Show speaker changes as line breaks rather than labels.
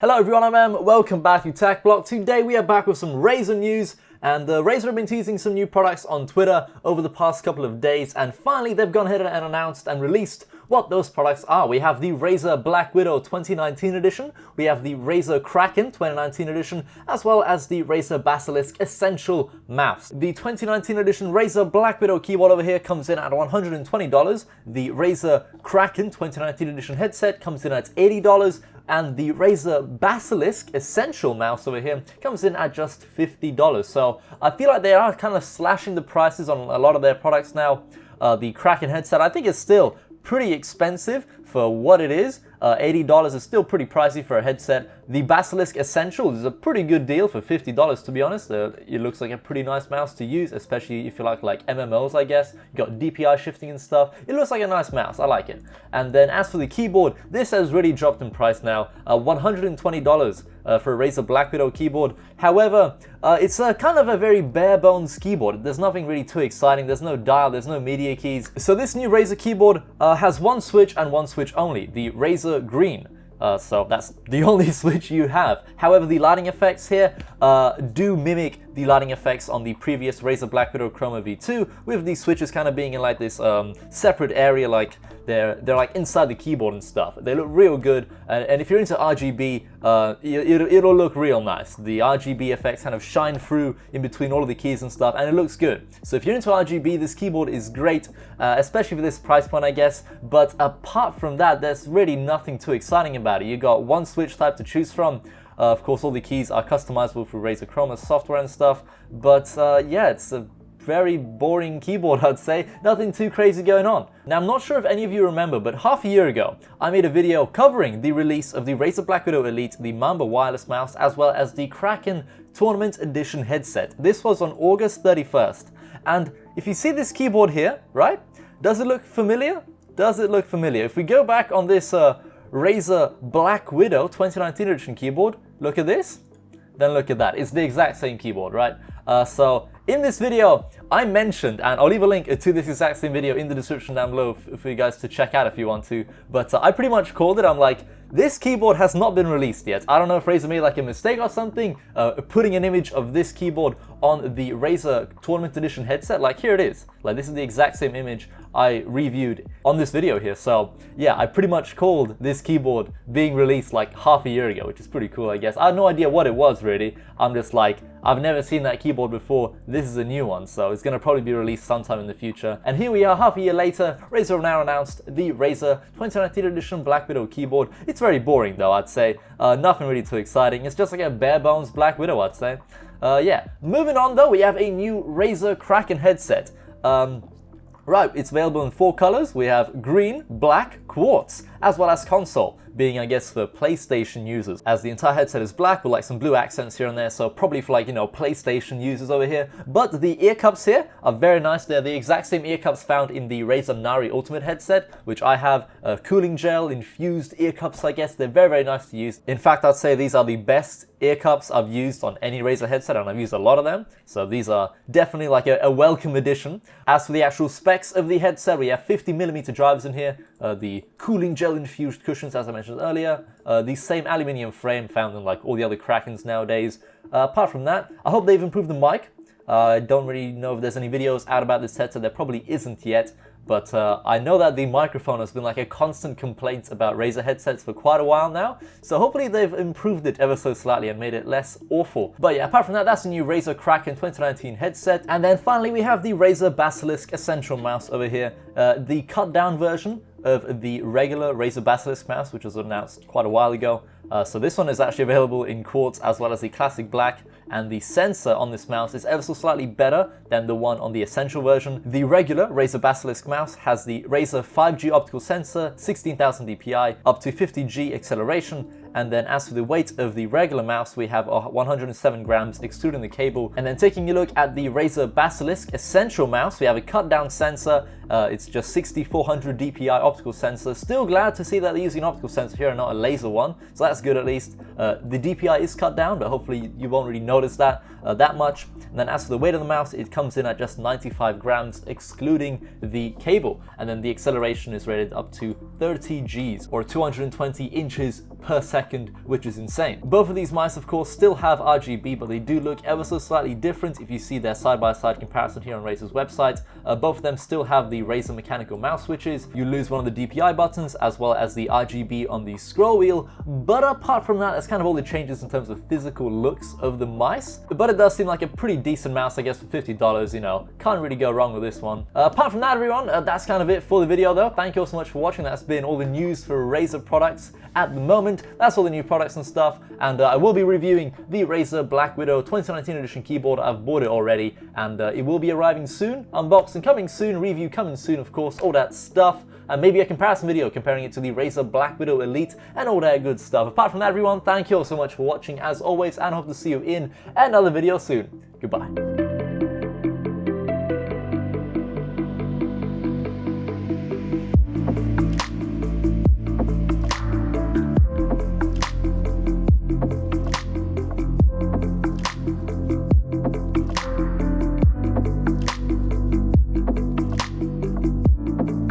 Hello everyone, I'm Em. Welcome back to TechBlock. Today we are back with some Razer news, and Razer have been teasing some new products on Twitter over the past couple of days, and finally they've gone ahead and announced and released what those products are. We have the Razer BlackWidow 2019 edition, we have the Razer Kraken 2019 edition, as well as the Razer Basilisk Essential mouse. The 2019 edition Razer BlackWidow keyboard over here comes in at $120, the Razer Kraken 2019 edition headset comes in at $80, and the Razer Basilisk Essential mouse over here comes in at just $50. So I feel like they are kind of slashing the prices on a lot of their products now. The Kraken headset I think is still pretty expensive for what it is. $80 is still pretty pricey for a headset. The Basilisk Essential is a pretty good deal for $50, to be honest. It looks like a pretty nice mouse to use, especially if you like MMOs, I guess. You got DPI shifting and stuff. It looks like a nice mouse. I like it. And then as for the keyboard, this has really dropped in price now. $120 for a Razer BlackWidow keyboard. However, it's kind of a very bare bones keyboard. There's nothing really too exciting. There's no dial, there's no media keys. So this new Razer keyboard has one switch and one switch only, the Razer Green. So that's the only switch you have. However, the lighting effects here do mimic the lighting effects on the previous Razer BlackWidow Chroma V2, with these switches kind of being in like this separate area, like they're like inside the keyboard and stuff. They look real good, and if you're into RGB, it'll look real nice. The RGB effects kind of shine through in between all of the keys and stuff, and it looks good. So if you're into RGB, this keyboard is great, especially for this price point, I guess. But apart from that, there's really nothing too exciting about it. You got one switch type to choose from. Of course, all the keys are customizable through Razer Chroma software and stuff. But yeah, it's a very boring keyboard, I'd say. Nothing too crazy going on. Now, I'm not sure if any of you remember, but half a year ago, I made a video covering the release of the Razer BlackWidow Elite, the Mamba wireless mouse, as well as the Kraken Tournament Edition headset. This was on August 31st. And if you see this keyboard here, right? Does it look familiar? Does it look familiar? If we go back on this Razer BlackWidow 2019 edition keyboard, look at this, then look at that. It's the exact same keyboard, right? So in this video, I mentioned, and I'll leave a link to this exact same video in the description down below for you guys to check out if you want to, but I pretty much called it. I'm like, this keyboard has not been released yet. I don't know if Razer made like a mistake or something, putting an image of this keyboard on the Razer Tournament Edition headset. Like, here it is. Like, this is the exact same image I reviewed on this video here. So yeah, I pretty much called this keyboard being released like half a year ago, which is pretty cool, I guess. I had no idea what it was really. I'm just like, I've never seen that keyboard before. This is a new one, so it's gonna probably be released sometime in the future. And here we are, half a year later. Razer have now announced the Razer 2019 edition BlackWidow keyboard. It's very boring though, I'd say. Nothing really too exciting. It's just like a bare bones BlackWidow, I'd say. Yeah, moving on though, we have a new Razer Kraken headset. Right, it's available in 4 colors. We have green, black, quartz, as well as console, being I guess for PlayStation users, as the entire headset is black with like some blue accents here and there, so probably for like, you know, PlayStation users over here. But the ear cups here are very nice. They're the exact same ear cups found in the Razer Nari Ultimate headset, which I have. Cooling gel infused ear cups, I guess. They're very, very nice to use. In fact, I'd say these are the best ear cups I've used on any Razer headset, and I've used a lot of them, so these are definitely like a welcome addition. As for the actual specs of the headset, we have 50mm drivers in here, the cooling gel infused cushions as I mentioned earlier, the same aluminium frame found in like all the other Krakens nowadays. Apart from that, I hope they've improved the mic. I don't really know if there's any videos out about this headset. There probably isn't yet, but I know that the microphone has been like a constant complaint about Razer headsets for quite a while now, so hopefully they've improved it ever so slightly and made it less awful. But yeah, apart from that, that's the new Razer Kraken 2019 headset. And then finally we have the Razer Basilisk Essential mouse over here, the cut down version of the regular Razer Basilisk mouse, which was announced quite a while ago. So this one is actually available in quartz as well as the classic black, and the sensor on this mouse is ever so slightly better than the one on the Essential version. The regular Razer Basilisk mouse has the Razer 5G optical sensor, 16,000 dpi, up to 50G acceleration, and then as for the weight of the regular mouse, we have 107 grams excluding the cable. And then taking a look at the Razer Basilisk Essential mouse, we have a cut down sensor. It's just 6400 dpi optical sensor. Still glad to see that they're using an optical sensor here and not a laser one, so that's that's good at least. The DPI is cut down, but hopefully you won't really notice that much. And then as for the weight of the mouse, it comes in at just 95 grams, excluding the cable. And then the acceleration is rated up to 30 Gs, or 220 inches per second, which is insane. Both of these mice, of course, still have RGB, but they do look ever so slightly different. If you see their side-by-side comparison here on Razer's website, both of them still have the Razer mechanical mouse switches. You lose one of the DPI buttons, as well as the RGB on the scroll wheel, but apart from that, that's kind of all the changes in terms of physical looks of the mice. But it does seem like a pretty decent mouse, I guess, for $50, you know, can't really go wrong with this one. Apart from that, everyone, that's kind of it for the video though. Thank you all so much for watching. That's been all the news for Razer products at the moment. That's all the new products and stuff, and I will be reviewing the Razer BlackWidow 2019 edition keyboard. I've bought it already, and it will be arriving soon. Unboxing coming soon, review coming soon, of course, all that stuff. And maybe a comparison video comparing it to the Razer BlackWidow Elite and all that good stuff. Apart from that, everyone, thank you all so much for watching as always, and hope to see you in another video soon. Goodbye.